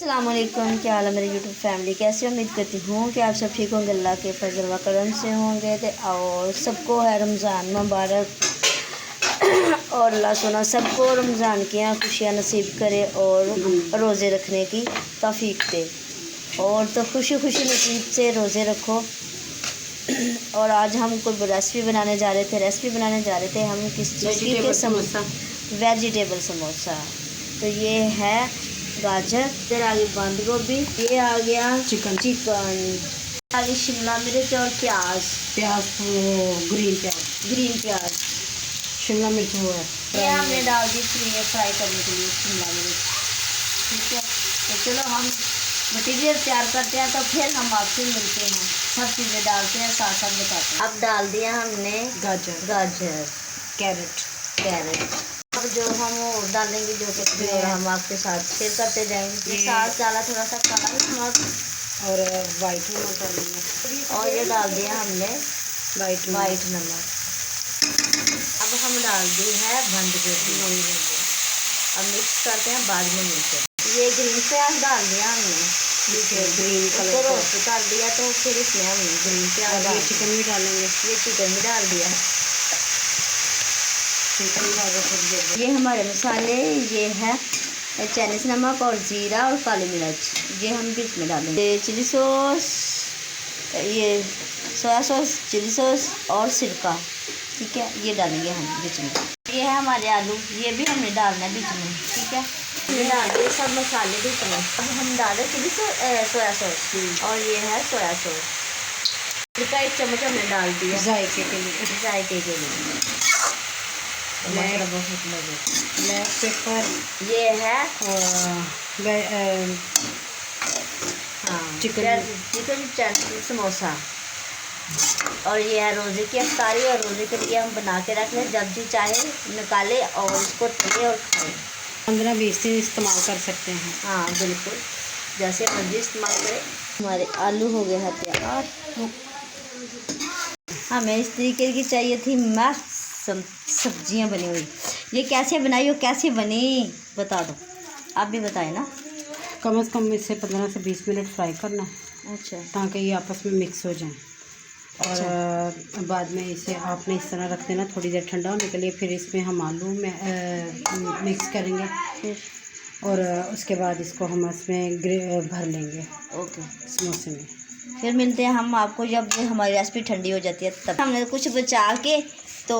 अस्सलामुअलैकुम, क्या हाल है मेरी यूट्यूब फैमिली। कैसे उम्मीद करती हूँ कि आप सब ठीक होंगे, अल्लाह के फजल व करम से होंगे। और सबको है रमज़ान मुबारक और अल्लाह सुना सबको रमज़ान की खुशियाँ नसीब करे और रोज़े रखने की तौफीक दे। और तो खुशी खुशी नसीब से रोज़े रखो। और आज हम कोई रेसिपी बनाने जा रहे थे हम किस चीज़ के समोसा, वेजिटेबल समोसा। तो ये है गाजर, फिर आ गई बंद गोभी, ये आ गया चिकन, आ गई शिमला मिर्च और प्याज, ग्रीन प्याज, शिमला मिर्च वो है, ये हमने डाल दी फ्राई करने के लिए शिमला मिर्च। ठीक है, तो चलो हम मटीरियल तैयार करते हैं, तो फिर हम आपसे मिलते हैं। सब चीज़ें डालते हैं, साथ साथ बताते हैं। अब डाल दिया हमने गाजर, कैरेट। अब जो हम वो डालेंगे, जो कि हम आपके साथ शेयर करते जाएंगे। साथ डाला थोड़ा सा काला नमक और वाइट नमक डालेंगे, और ये डाल दिया हमने वाइट नमक। अब हम डाल दी है बंद गोभी। अब मिक्स करते हैं, बाद में मिलते हैं। ये ग्रीन प्याज डाल दिया हमने, ग्रीन कलर रोस्ट कर दिया, तो फिर इसमें हम ग्रीन प्याज डाल, चिकन भी डालेंगे। ये चिकन भी डाल दिया। ये हमारे मसाले, ये है चाइनीज़ नमक और ज़ीरा और काली मिर्च, ये हम बीच में डालेंगे। चिली सॉस, ये सोया सॉस, चिली सॉस और सिरका, ठीक है, ये डालेंगे हम बीच में। ये है हमारे आलू, ये भी हमने डालना है बीच में। ठीक है, ये डाल दिए सब मसाले बीच में। अब हम डालें चिली सोया सॉस, और ये है सोया सॉस, सिरका 1 चम्मच हमने डाल दिया जायके के लिए। ब्लैक पेपर, ये है चिकन समोसा। और ये है रोज़े की अफ्तारी, और रोज़े के लिए हम बना के रख लें, जब भी चाहे निकाले और उसको तले और खाएं। 15-20 दिन इस्तेमाल कर सकते हैं। हाँ बिल्कुल, जैसे मर्जी इस्तेमाल करें। हमारे आलू हो गए हैं तैयार। हमें इस तरीके की चाहिए थी मस्त सब्जियां बनी हुई। ये कैसे बनाई और कैसे बनी बता दो, आप भी बताएं ना। कम से कम इसे 15 से 20 मिनट फ्राई करना है। अच्छा, ताकि ये आपस में मिक्स हो जाएं। और बाद में इसे आपने इस तरह रख देना थोड़ी देर ठंडा होने के लिए। फिर इसमें हम आलू में मिक्स करेंगे, और उसके बाद इसको हम इसमें भर लेंगे। ओके, समोसे में। फिर मिलते हैं हम आपको जब हमारी रेसिपी ठंडी हो जाती है तब। हमने कुछ बचा के तो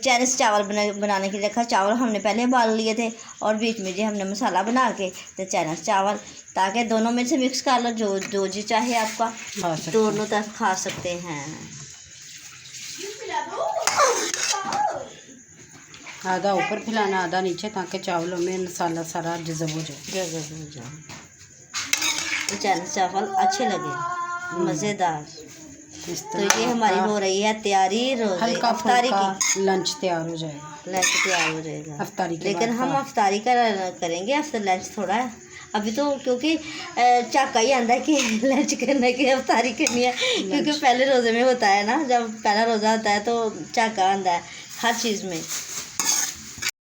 चाइनीज़ चावल बनाने के लिए रखा। चावल हमने पहले उबाल लिए थे, और बीच में जो हमने मसाला बना के तो चाइनीज़ चावल, ताकि दोनों में से मिक्स कर लो, जो जी चाहे आपका, दोनों तरफ खा सकते हैं। आधा ऊपर फैलाना, आधा नीचे, ताकि चावलों में मसाला सारा जज़ब हो जाए। चाइनीज़ चावल अच्छे लगे, मज़ेदार। तो ये हमारी हो रही है तैयारी रोज़े अफ्तारी की। लंच तैयार हो जाएगा। अफ्तारी के लेकिन हम अफ्तारी का करेंगे, आफ्टर लंच थोड़ा है अभी तो, क्योंकि झाका ही आंदा है कि लंच करने की अफ्तारी करनी है। क्योंकि पहले रोज़े में होता है ना, जब पहला रोज़ा होता है तो झाका आंदा है हर चीज़ में।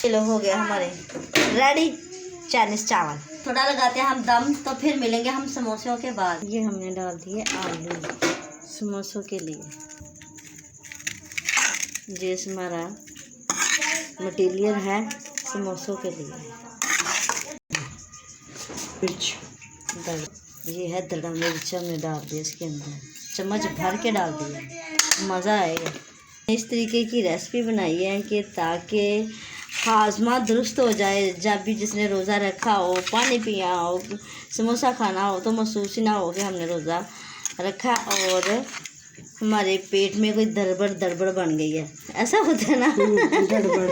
चलो हो गया हमारे रेडी चाइनीज़ चावल। थोड़ा लगाते हैं हम दम, तो फिर मिलेंगे हम समोसों के बाद। ये हमने डाल दिए आलू समोसों के लिए। ये हमारा मटीरियल है समोसों के लिए। मिर्च, ये है दड़ा मिर्च हमने डाल दिया इसके अंदर, चम्मच भर के डाल दिया, मज़ा आएगा। इस तरीके की रेसिपी बनाई है कि ताकि हाजमा दुरुस्त हो जाए। जब भी जिसने रोज़ा रखा हो, पानी पिया हो, समोसा खाना हो, तो महसूस ही ना हो कि हमने रोज़ा रखा और हमारे पेट में कोई दड़बड़ बन गई है। ऐसा होता है ना, गड़बड़।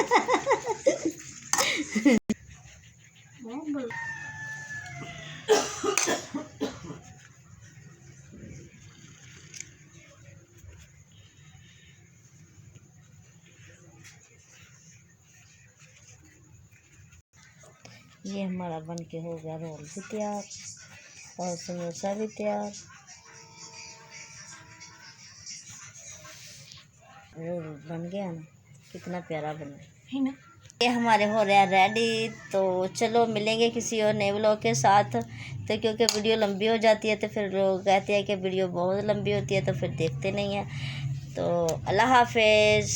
ये हमारा बन के हो गया रोल भी तैयार और समोसा भी तैयार। रोल बन गया ना, कितना प्यारा बना है ना। ये हमारे हो रहा है रेडी। तो चलो मिलेंगे किसी और नए व्लॉग के साथ। तो क्योंकि वीडियो लंबी हो जाती है तो फिर लोग कहते हैं कि वीडियो बहुत लंबी होती है तो फिर देखते नहीं हैं। तो अल्लाह हाफिज़।